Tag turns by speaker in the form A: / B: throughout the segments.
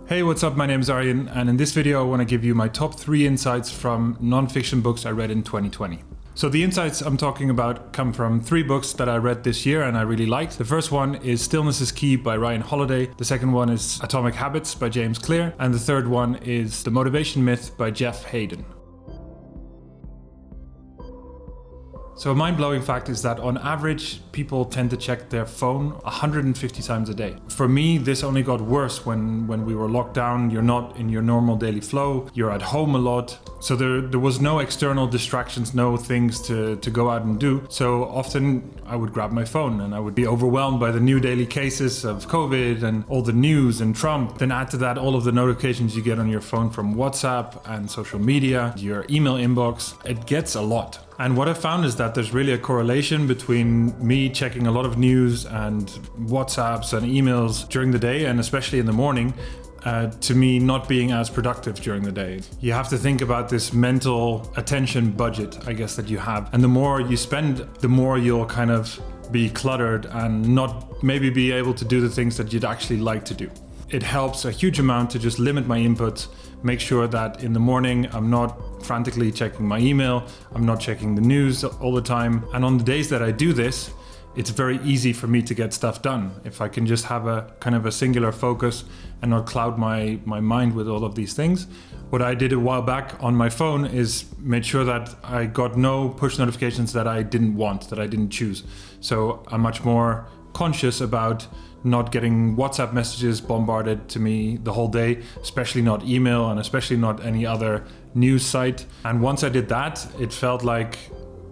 A: Hey, what's up? My name is Arjen, and in this video I want to give you my top 3 insights from non-fiction books I read in 2020. So the insights I'm talking about come from 3 books that I read this year and I really liked. The first one is Stillness is Key by Ryan Holiday. The second one is Atomic Habits by James Clear. And the third one is The Motivation Myth by Jeff Haden. So a mind-blowing fact is that on average, people tend to check their phone 150 times a day. For me, this only got worse when we were locked down. You're not in your normal daily flow. You're at home a lot. So there was no external distractions, no things to go out and do. So often I would grab my phone and I would be overwhelmed by the new daily cases of COVID and all the news and Trump. Then add to that all of the notifications you get on your phone from WhatsApp and social media, your email inbox. It gets a lot. And what I found is that there's really a correlation between me checking a lot of news and WhatsApps and emails during the day, and especially in the morning, to me not being as productive during the day. You have to think about this mental attention budget, I guess, that you have. And the more you spend, the more you'll kind of be cluttered and not maybe be able to do the things that you'd actually like to do. It helps a huge amount to just limit my input, make sure that in the morning I'm not frantically checking my email, I'm not checking the news all the time. And on the days that I do this, it's very easy for me to get stuff done. If I can just have a kind of a singular focus and not cloud my mind with all of these things. What I did a while back on my phone is made sure that I got no push notifications that I didn't want, that I didn't choose. So I'm much more conscious about not getting WhatsApp messages bombarded to me the whole day, especially not email and especially not any other news site. And once I did that, it felt like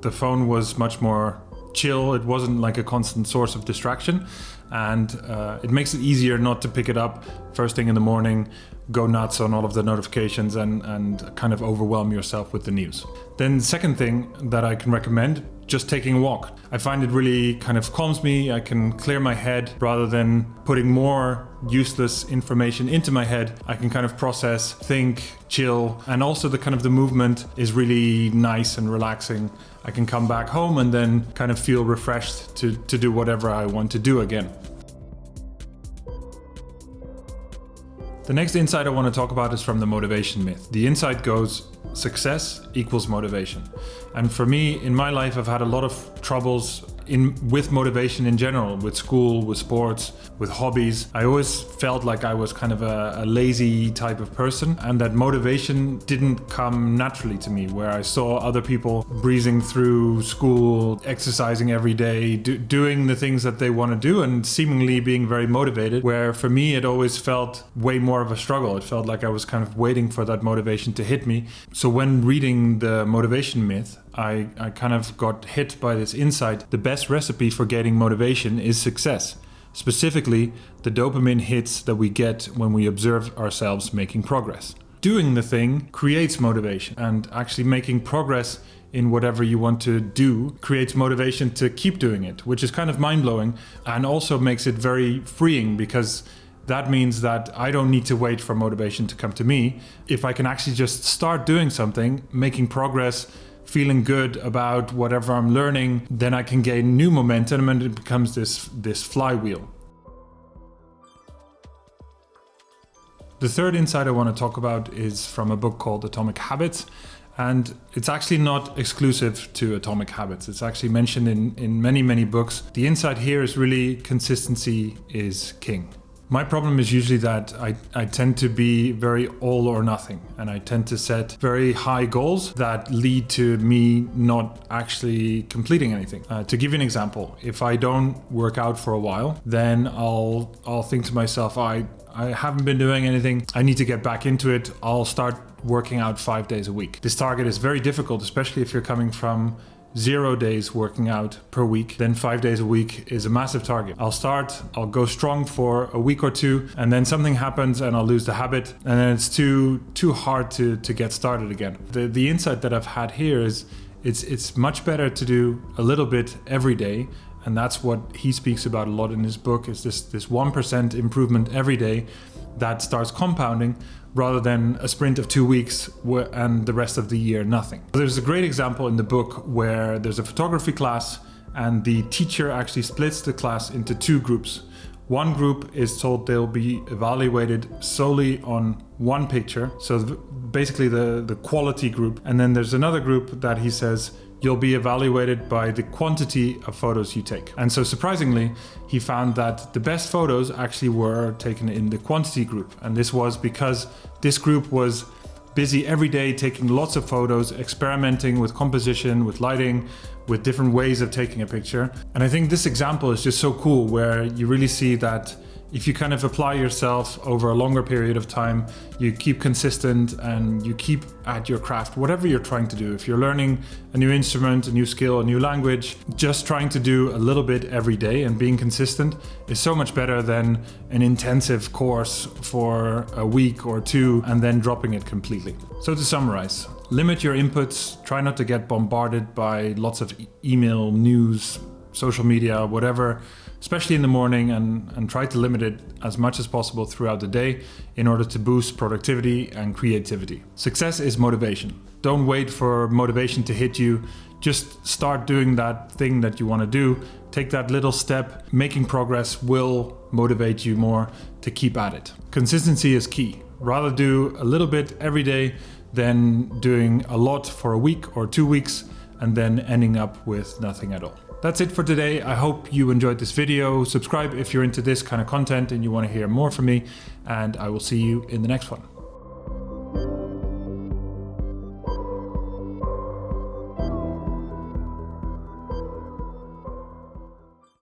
A: the phone was much more chill. It wasn't like a constant source of distraction. And it makes it easier not to pick it up first thing in the morning, go nuts on all of the notifications and kind of overwhelm yourself with the news. Then the second thing that I can recommend, just taking a walk. I find it really kind of calms me. I can clear my head rather than putting more useless information into my head. I can kind of process, think, chill, and also the movement is really nice and relaxing. I can come back home and then kind of feel refreshed to do whatever I want to do again. The next insight I want to talk about is from the motivation myth. The insight goes, success equals motivation. And for me, in my life, I've had a lot of troubles with motivation in general, with school, with sports, with hobbies. I always felt like I was kind of a lazy type of person, and that motivation didn't come naturally to me, where I saw other people breezing through school, exercising every day, doing the things that they want to do and seemingly being very motivated, where for me it always felt way more of a struggle. It felt like I was kind of waiting for that motivation to hit me. So when reading the motivation myth, I kind of got hit by this insight. The best recipe for getting motivation is success. Specifically, the dopamine hits that we get when we observe ourselves making progress. Doing the thing creates motivation, and actually making progress in whatever you want to do creates motivation to keep doing it, which is kind of mind-blowing and also makes it very freeing, because that means that I don't need to wait for motivation to come to me. If I can actually just start doing something, making progress, feeling good about whatever I'm learning, then I can gain new momentum and it becomes this flywheel. The third insight I want to talk about is from a book called Atomic Habits. And it's actually not exclusive to Atomic Habits. It's actually mentioned in many, many books. The insight here is really consistency is king. My problem is usually that I tend to be very all or nothing, and I tend to set very high goals that lead to me not actually completing anything. To give you an example, if I don't work out for a while, then I'll think to myself, I haven't been doing anything, I need to get back into it, I'll start working out 5 days a week. This target is very difficult, especially if you're coming from 0 days working out per week, then 5 days a week is a massive target. I'll go strong for a week or two, and then something happens and I'll lose the habit, and then it's too hard to get started again. The insight that I've had here is it's much better to do a little bit every day, and that's what he speaks about a lot in his book, is this 1% improvement every day that starts compounding, rather than a sprint of 2 weeks and the rest of the year nothing. There's a great example in the book where there's a photography class and the teacher actually splits the class into 2 groups. One group is told they'll be evaluated solely on one picture, so basically the quality group. And then there's another group that he says you'll be evaluated by the quantity of photos you take. And so surprisingly, he found that the best photos actually were taken in the quantity group. And this was because this group was busy every day taking lots of photos, experimenting with composition, with lighting, with different ways of taking a picture. And I think this example is just so cool, where you really see that if you kind of apply yourself over a longer period of time, you keep consistent and you keep at your craft, whatever you're trying to do. If you're learning a new instrument, a new skill, a new language, just trying to do a little bit every day and being consistent is so much better than an intensive course for a week or two and then dropping it completely. So to summarize, limit your inputs, try not to get bombarded by lots of email, news, social media, whatever, especially in the morning, and try to limit it as much as possible throughout the day in order to boost productivity and creativity. Success is motivation. Don't wait for motivation to hit you. Just start doing that thing that you want to do. Take that little step. Making progress will motivate you more to keep at it. Consistency is key. Rather do a little bit every day than doing a lot for a week or 2 weeks and then ending up with nothing at all. That's it for today. I hope you enjoyed this video. Subscribe if you're into this kind of content and you want to hear more from me, and I will see you in the next one.